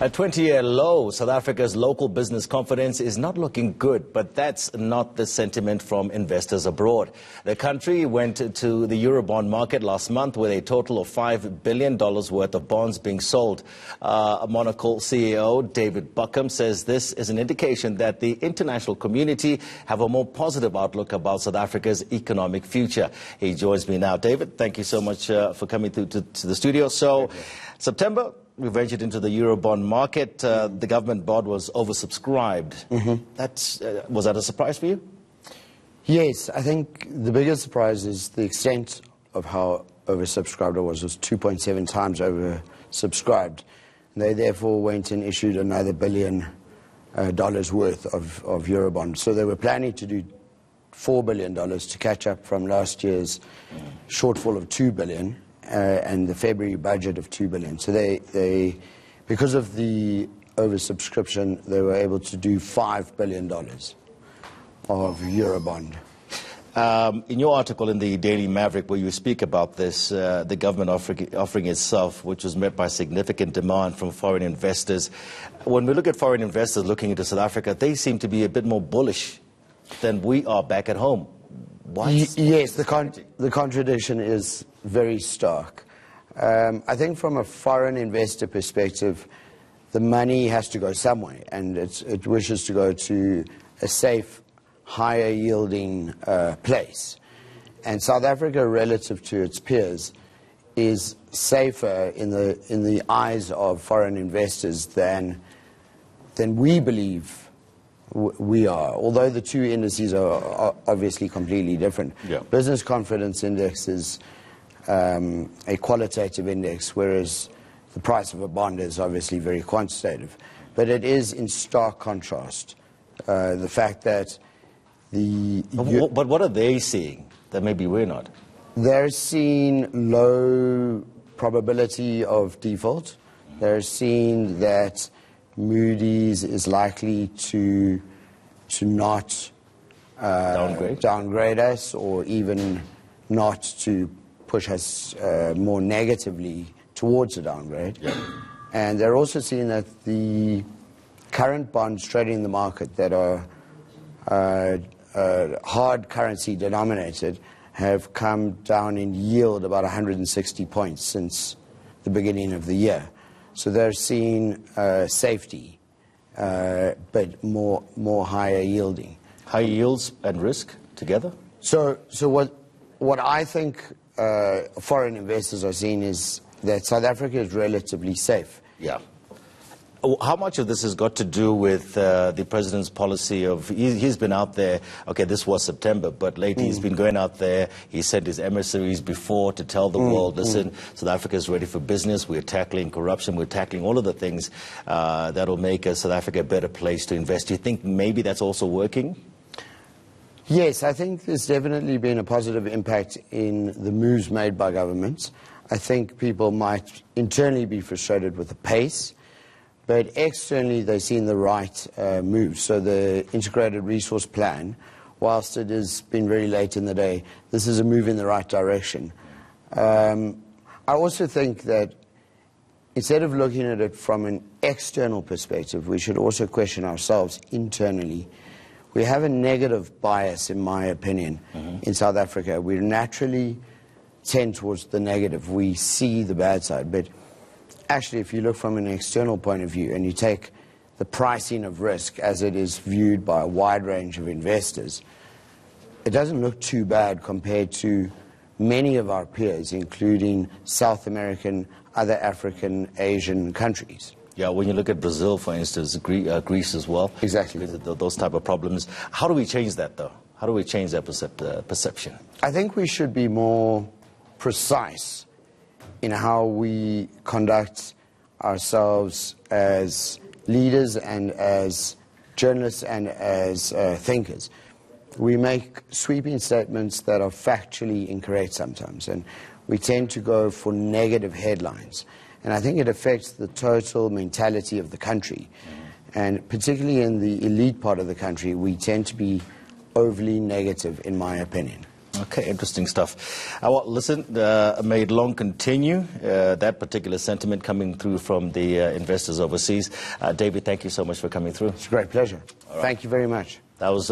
A 20-year low, South Africa's local business confidence is not looking good, but that's not the sentiment from investors abroad. The country went to the Eurobond market last month with a total of $5 billion worth of bonds being sold. Monocle CEO David Buckham says this is an indication that the international community have a more positive outlook about South Africa's economic future. He joins me now. David, thank you so much for coming to the studio. So, September, we ventured into the Eurobond market. The government bond was oversubscribed. Was that a surprise for you? Yes, I think the biggest surprise is the extent of how oversubscribed it was. It was 2.7 times oversubscribed. And they therefore went and issued another $1 billion worth of Eurobonds. So they were planning to do $4 billion to catch up from last year's shortfall of $2 billion. And the February budget of $2 billion. So they, because of the oversubscription, they were able to do $5 billion of Eurobond. In your article in the Daily Maverick, where you speak about this, the government offering itself, which was met by significant demand from foreign investors. When we look at foreign investors looking into South Africa, they seem to be a bit more bullish than we are back at home. Yes, the contradiction is very stark. I think from a foreign investor perspective, the money has to go somewhere, and it wishes to go to a safe, higher yielding place. And South Africa, relative to its peers, is safer in the eyes of foreign investors than we believe we are, although the two indices are obviously completely different. Yeah. Business confidence index is a qualitative index, whereas the price of a bond is obviously very quantitative. But it is in stark contrast, the fact that But what are they seeing that maybe we're not? They're seeing low probability of default. They're seeing that Moody's is likely to not downgrade us, or even not to push us more negatively towards a downgrade. Yeah. And they're also seeing that the current bonds trading in the market that are hard currency denominated have come down in yield about 160 points since the beginning of the year. So they're seeing safety, but more higher yielding. High yields and risk together? So what I think foreign investors are seeing is that South Africa is relatively safe. Yeah. How much of this has got to do with the president's policy of, he's been out there, okay, this was September, but lately he's been going out there, he sent his emissaries before to tell the world, listen, South Africa is ready for business, we're tackling corruption, we're tackling all of the things that'll make South Africa a better place to invest. Do you think maybe that's also working? Yes, I think there's definitely been a positive impact in the moves made by governments. I think people might internally be frustrated with the pace, but externally they've seen the right move. So the integrated resource plan, whilst it has been very late in the day, this is a move in the right direction. I also think that instead of looking at it from an external perspective, we should also question ourselves internally. We have a negative bias, in my opinion, in South Africa. We naturally tend towards the negative. We see the bad side. But actually, if you look from an external point of view and you take the pricing of risk as it is viewed by a wide range of investors, it doesn't look too bad compared to many of our peers, including South American, other African, Asian countries. Yeah, when you look at Brazil, for instance, Greece as well. Exactly. Those type of problems. How do we change that, though? How do we change that perception? I think we should be more precise in how we conduct ourselves as leaders and as journalists and as thinkers. We make sweeping statements that are factually incorrect sometimes, and we tend to go for negative headlines. And I think it affects the total mentality of the country. And particularly in the elite part of the country, we tend to be overly negative, in my opinion. Okay, interesting stuff. Well, listen, may it long continue, that particular sentiment coming through from the investors overseas. David, thank you so much for coming through. It's a great pleasure. Thank you very much. That was...